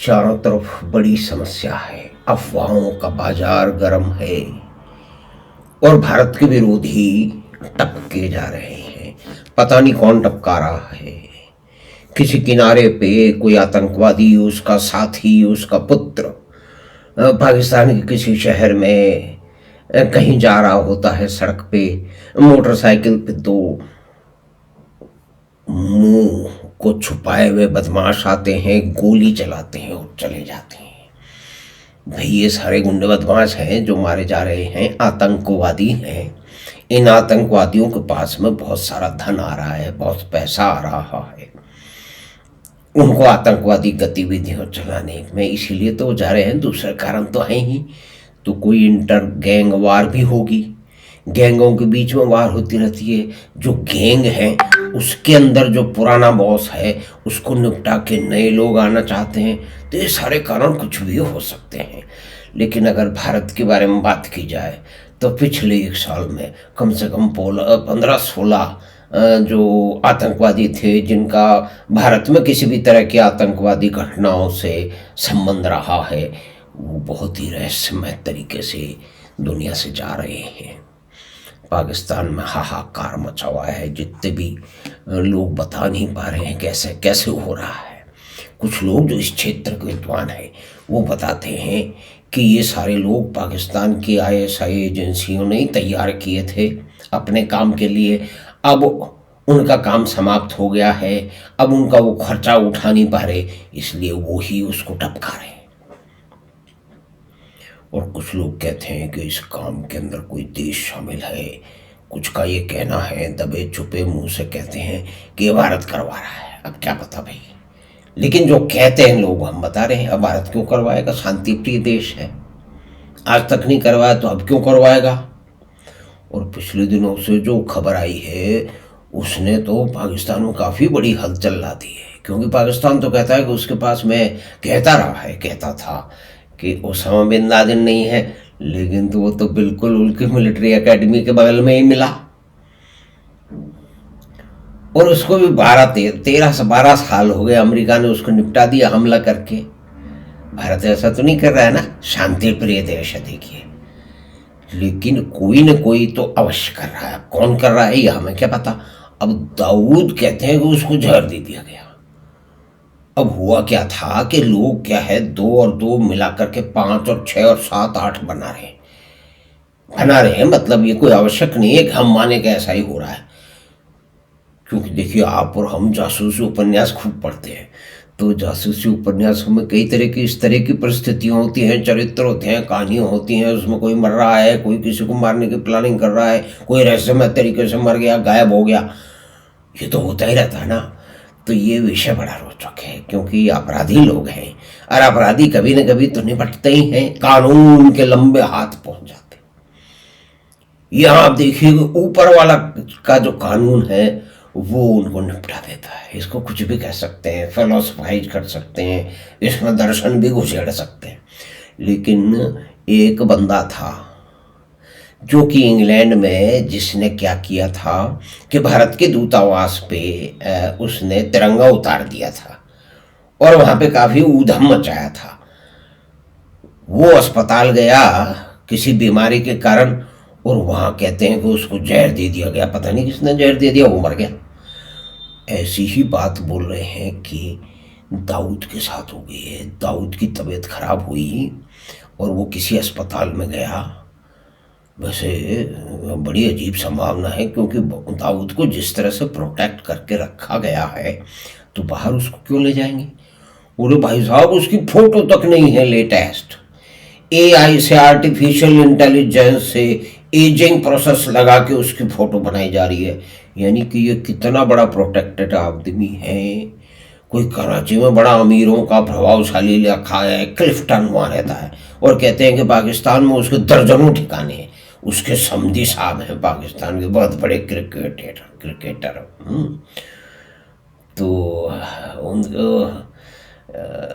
चारों तरफ बड़ी समस्या है। अफवाहों का बाजार गर्म है और भारत के विरोधी टपके जा रहे हैं। पता नहीं कौन टपका रहा है। किसी किनारे पे कोई आतंकवादी, उसका साथी, उसका पुत्र पाकिस्तान के किसी शहर में कहीं जा रहा होता है सड़क पे, मोटरसाइकिल पे। तो मुंह को छुपाए हुए बदमाश आते हैं, गोली चलाते हैं और चले जाते हैं। भाई ये सारे गुंडे बदमाश हैं जो मारे जा रहे हैं, आतंकवादी हैं। इन आतंकवादियों के पास में बहुत सारा धन आ रहा है, बहुत पैसा आ रहा है उनको आतंकवादी गतिविधियों चलाने में, इसीलिए तो वो जा रहे हैं। दूसरा कारण तो है ही। तो कोई इंटर गैंग वार भी होगी, गैंगों के बीच में वार होती रहती है। जो गैंग है उसके अंदर जो पुराना बॉस है उसको निपटा के नए लोग आना चाहते हैं। तो ये सारे कारण कुछ भी हो सकते हैं। लेकिन अगर भारत के बारे में बात की जाए तो पिछले एक साल में कम से कम 15-16 जो आतंकवादी थे जिनका भारत में किसी भी तरह की आतंकवादी घटनाओं से संबंध रहा है, वो बहुत ही रहस्यमय तरीके से दुनिया से जा रहे हैं। पाकिस्तान में हाहाकार मचा हुआ है। जितने भी लोग बता नहीं पा रहे हैं कैसे कैसे हो रहा है। कुछ लोग जो इस क्षेत्र के विद्वान हैं वो बताते हैं कि ये सारे लोग पाकिस्तान की आईएसआई एजेंसियों ने ही तैयार किए थे अपने काम के लिए। अब उनका काम समाप्त हो गया है, अब उनका वो खर्चा उठा नहीं पा रहे, इसलिए वो ही उसको टपका रहे हैं। और कुछ लोग कहते हैं कि इस काम के अंदर कोई देश शामिल है। कुछ का ये कहना है, दबे छुपे मुंह से कहते हैं कि ये भारत करवा रहा है। अब क्या पता भाई, लेकिन जो कहते हैं लोग, हम बता रहे हैं। अब भारत क्यों करवाएगा? शांति प्रिय देश है, आज तक नहीं करवाया तो अब क्यों करवाएगा? और पिछले दिनों से जो खबर आई है उसने तो पाकिस्तान में काफ़ी बड़ी हलचल ला दी है। क्योंकि पाकिस्तान तो कहता है कि उसके पास में कहता था कि ओसामा बिन लादेन नहीं है, लेकिन तो वो तो बिल्कुल उनकी मिलिट्री एकेडमी के बगल में ही मिला। और उसको भी 13 से 12 साल हो गए, अमेरिका ने उसको निपटा दिया हमला करके। भारत ऐसा तो नहीं कर रहा है ना, शांति प्रिय देश है देखिए। लेकिन कोई न कोई तो अवश्य कर रहा है। कौन कर रहा है यह हमें क्या पता। अब दाऊद कहते हैं कि उसको जहर दे दिया गया। अब हुआ क्या था कि लोग क्या है 2 और 2 मिला करके 5 और 6 और 7 8 बना रहे हैं। मतलब ये कोई आवश्यक नहीं है कि हम माने कि ऐसा ही हो रहा है। क्योंकि देखिए, आप और हम जासूसी उपन्यास खूब पढ़ते हैं, तो जासूसी उपन्यासों में कई तरह की इस तरह की परिस्थितियाँ होती हैं, चरित्र होते हैं, कहानियाँ होती हैं। उसमें कोई मर रहा है, कोई किसी को मारने की प्लानिंग कर रहा है, कोई रहस्यमय तरीके से मर गया, गायब हो गया। ये तो होता ही रहता है ना। तो ये विषय बड़ा रोचक है क्योंकि अपराधी लोग हैं और अपराधी कभी न कभी तो निपटते ही हैं, कानून के लंबे हाथ पहुंच जाते। यहाँ आप देखिए, ऊपर वाला का जो कानून है वो उनको निपटा देता है। इसको कुछ भी कह सकते हैं, फिलोसफाइज कर सकते हैं, इसमें दर्शन भी घुसेड़ सकते हैं। लेकिन एक बंदा था जो कि इंग्लैंड में, जिसने क्या किया था कि भारत के दूतावास पे उसने तिरंगा उतार दिया था और वहाँ पे काफ़ी ऊधम मचाया था। वो अस्पताल गया किसी बीमारी के कारण और वहाँ कहते हैं कि उसको जहर दे दिया गया। पता नहीं किसने जहर दे दिया, वो मर गया। ऐसी ही बात बोल रहे हैं कि दाऊद के साथ हो गई है। दाऊद की तबीयत खराब हुई और वो किसी अस्पताल में गया। वैसे बड़ी अजीब संभावना है क्योंकि दाऊद को जिस तरह से प्रोटेक्ट करके रखा गया है तो बाहर उसको क्यों ले जाएंगे? बोले भाई साहब, उसकी फोटो तक नहीं है लेटेस्ट। एआई से, आर्टिफिशियल इंटेलिजेंस से एजिंग प्रोसेस लगा के उसकी फोटो बनाई जा रही है। यानी कि ये कितना बड़ा प्रोटेक्टेड आदमी है। कोई कराची में बड़ा अमीरों का प्रभावशाली इलाका है, क्लिफ्टन वहाँ रहता है, और कहते हैं कि पाकिस्तान में उसके दर्जनों ठिकाने हैं। उसके समधी साहब हैं पाकिस्तान के बहुत बड़े क्रिकेटर। तो उनको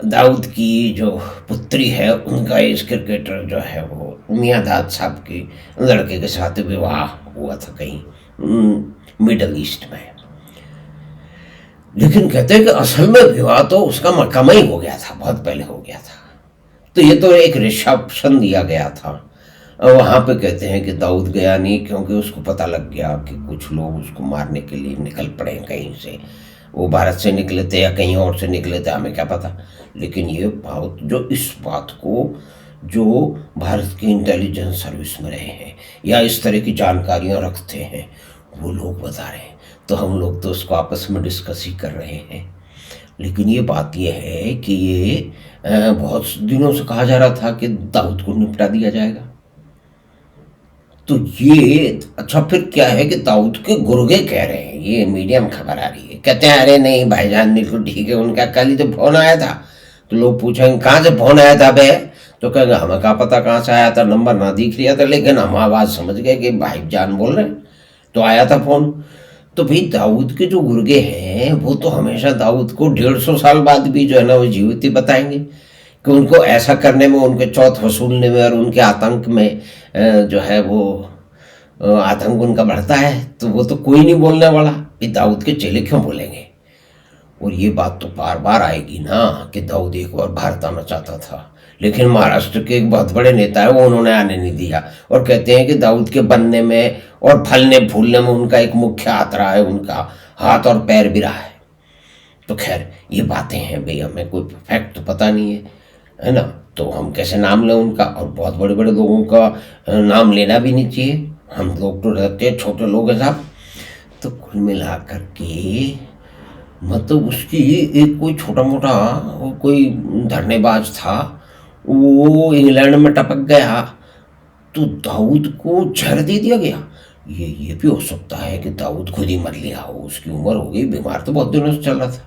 दाऊद की जो पुत्री है उनका इस क्रिकेटर जो है वो मियाँ दाद साहब की लड़के के साथ विवाह हुआ था कहीं मिडल ईस्ट में। लेकिन कहते हैं कि असल में विवाह तो उसका मकमा ही हो गया था, बहुत पहले हो गया था। तो ये तो एक रिसेप्शन दिया गया था। वहाँ पे कहते हैं कि दाऊद गया नहीं, क्योंकि उसको पता लग गया कि कुछ लोग उसको मारने के लिए निकल पड़े कहीं से। वो भारत से निकले थे या कहीं और से निकले थे, हमें क्या पता। लेकिन ये बात, जो इस बात को जो भारत की इंटेलिजेंस सर्विस में रहे हैं या इस तरह की जानकारियाँ रखते हैं, वो लोग बता रहे हैं। तो हम लोग तो उसको आपस में डिस्कस ही कर रहे हैं। लेकिन ये बात ये है कि ये बहुत दिनों से कहा जा रहा था कि दाऊद को निपटा दिया जाएगा। तो ये अच्छा, फिर क्या है कि दाऊद के गुर्गे कह रहे हैं, ये मीडिया में खबर आ रही है, कहते हैं अरे नहीं भाईजान बिल्कुल ठीक है, उनका कल ही तो फोन आया था। तो लोग पूछेंगे कहाँ से फोन आया था बे, तो कहेंगे हमें क्या पता कहाँ से आया था, नंबर ना दिख लिया था, लेकिन हम आवाज़ समझ गए कि भाईजान बोल रहे हैं, तो आया था फोन। तो भाई दाऊद के जो गुर्गे हैं वो तो हमेशा दाऊद को 150 साल बाद भी जो है ना वो जीवित ही बताएंगे कि उनको ऐसा करने में, उनके चौथ वसूलने में और उनके आतंक में जो है वो आतंक उनका बढ़ता है। तो वो तो कोई नहीं बोलने वाला, ये दाऊद के चेले क्यों बोलेंगे। और ये बात तो बार बार आएगी ना कि दाऊद एक बार भारत आना चाहता था, लेकिन महाराष्ट्र के एक बहुत बड़े नेता है वो उन्होंने आने नहीं दिया, और कहते हैं कि दाऊद के बनने में और फलने फूलने में उनका एक मुख्य हाथ रहा है, उनका हाथ और पैर भी रहा है। तो खैर ये बातें हैं भाई, हमें कोई फैक्ट तो पता नहीं है ना, तो हम कैसे नाम लें उनका। और बहुत बड़े बड़े लोगों का नाम लेना भी नहीं चाहिए, हम लोग तो रहते हैं छोटे लोग हैं साहब। तो कुल मिला करके मतलब उसकी एक कोई छोटा मोटा कोई धरनेबाज था, वो इंग्लैंड में टपक गया तो दाऊद को जहर दे दिया गया। ये भी हो सकता है कि दाऊद खुद ही मर लिया हो, उसकी उम्र हो गई, बीमार तो बहुत दिनों से चल रहा था।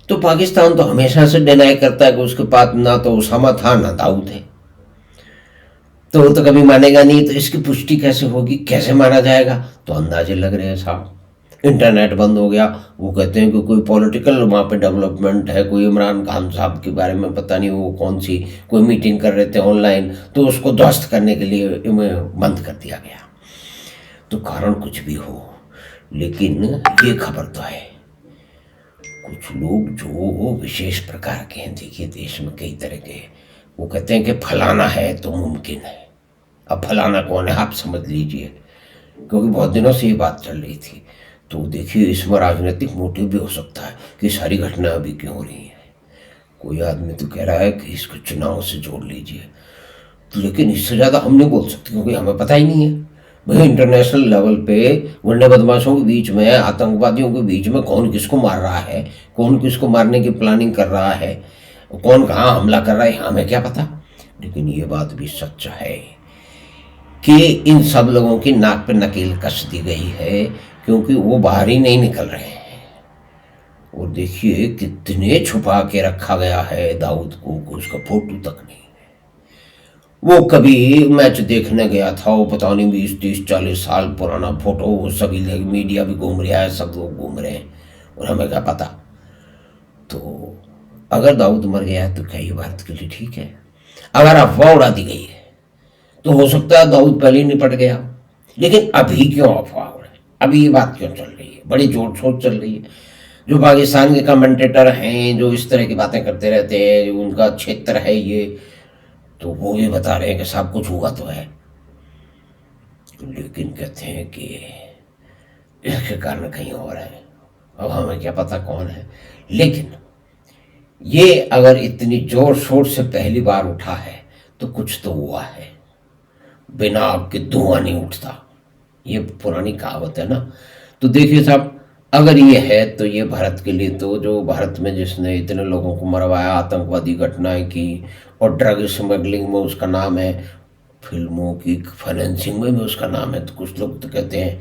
तो पाकिस्तान तो हमेशा से डिनाई करता है कि उसके पास ना तो उसामा था ना दाऊद है, तो वो तो कभी मानेगा नहीं। तो इसकी पुष्टि कैसे होगी, कैसे माना जाएगा, तो अंदाजे लग रहे हैं साहब। इंटरनेट बंद हो गया, वो कहते हैं कि कोई पॉलिटिकल वहाँ पे डेवलपमेंट है, कोई इमरान खान साहब के बारे में पता नहीं वो कौन सी कोई मीटिंग कर रहे थे ऑनलाइन, तो उसको ध्वस्त करने के लिए बंद कर दिया गया। तो कारण कुछ भी हो, लेकिन ये खबर तो है कुछ लोग जो विशेष प्रकार के हैं, देखिए देश में कई तरह के, वो कहते हैं कि फलाना है तो मुमकिन है। अब फलाना कौन है आप समझ लीजिए, क्योंकि बहुत दिनों से ये बात चल रही थी। तो देखिए इसमें राजनीतिक मोटिव भी हो सकता है कि सारी घटना अभी क्यों हो रही है। कोई आदमी तो कह रहा है कि इसको चुनाव से जोड़ लीजिए, तो लेकिन इससे ज़्यादा हम नहीं बोल सकते क्योंकि हमें पता ही नहीं है भाई इंटरनेशनल लेवल पे गुंडे बदमाशों के बीच में, आतंकवादियों के बीच में कौन किसको मार रहा है, कौन किसको मारने की प्लानिंग कर रहा है, कौन कहाँ हमला कर रहा है, हमें क्या पता। लेकिन ये बात भी सच है कि इन सब लोगों की नाक पे नकेल कस दी गई है, क्योंकि वो बाहर ही नहीं निकल रहे हैं। और देखिए कितने छुपा के रखा गया है दाऊद को, उसका फोटो तक नहीं। वो कभी मैच देखने गया था, वो पता नहीं 20 30 40 साल पुराना फोटो, वो सभी लोग मीडिया भी घूम रहा है, सब लोग घूम रहे हैं, और हमें क्या पता। तो अगर दाऊद मर गया है तो क्या ये भारत के लिए ठीक है। अगर अफवाह उड़ा दी गई है तो हो सकता है दाऊद पहले ही निपट गया, लेकिन अभी क्यों अफवाह उड़े, अभी ये बात क्यों चल रही है, बड़ी जोर शोर चल रही है। जो पाकिस्तान के कमेंटेटर हैं जो इस तरह की बातें करते रहते हैं, उनका क्षेत्र है ये, तो वो भी बता रहे हैं कि सब कुछ हुआ तो है, लेकिन कहते हैं कि इसके कारण कहीं और है। अब हमें क्या पता कौन है, लेकिन ये अगर इतनी जोर शोर से पहली बार उठा है तो कुछ तो हुआ है, बिना आग के धुआं नहीं उठता, ये पुरानी कहावत है ना। तो देखिए साहब, अगर ये है तो ये भारत के लिए, तो जो भारत में जिसने इतने लोगों को मरवाया, आतंकवादी घटनाएं की और ड्रग स्मगलिंग में उसका नाम है, फिल्मों की फाइनेंसिंग में भी उसका नाम है, तो कुछ लोग तो कहते हैं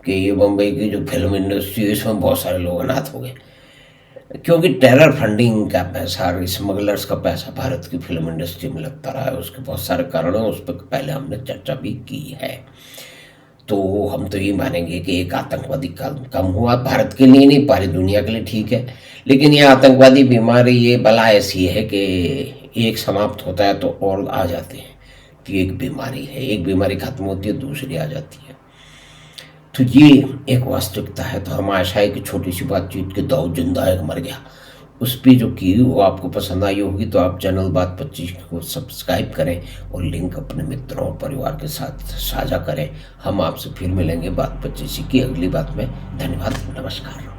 कि ये बम्बई की जो फिल्म इंडस्ट्री है इसमें बहुत सारे लोग अनाथ हो गए, क्योंकि टेरर फंडिंग का पैसा, स्मगलर्स का पैसा भारत की फिल्म इंडस्ट्री में लगता रहा है। उसके बहुत सारे कारण हैं, उस पर पहले हमने चर्चा भी की है। तो हम तो ये मानेंगे कि एक आतंकवादी कम हुआ, भारत के लिए नहीं पूरी दुनिया के लिए ठीक है, लेकिन ये आतंकवादी बीमारी, ये बला ऐसी है कि एक समाप्त होता है तो और आ जाते हैं, कि एक बीमारी है, एक बीमारी खत्म होती है दूसरी आ जाती है। तो ये एक वास्तविकता है। तो हम आशा है कि छोटी सी बातचीत के दो जिंदा एक मर गया उस पर जो की वो आपको पसंद आई होगी। तो आप चैनल बात 25 को सब्सक्राइब करें और लिंक अपने मित्रों और परिवार के साथ साझा करें। हम आपसे फिर मिलेंगे बात 25 की अगली बात में। धन्यवाद, नमस्कार।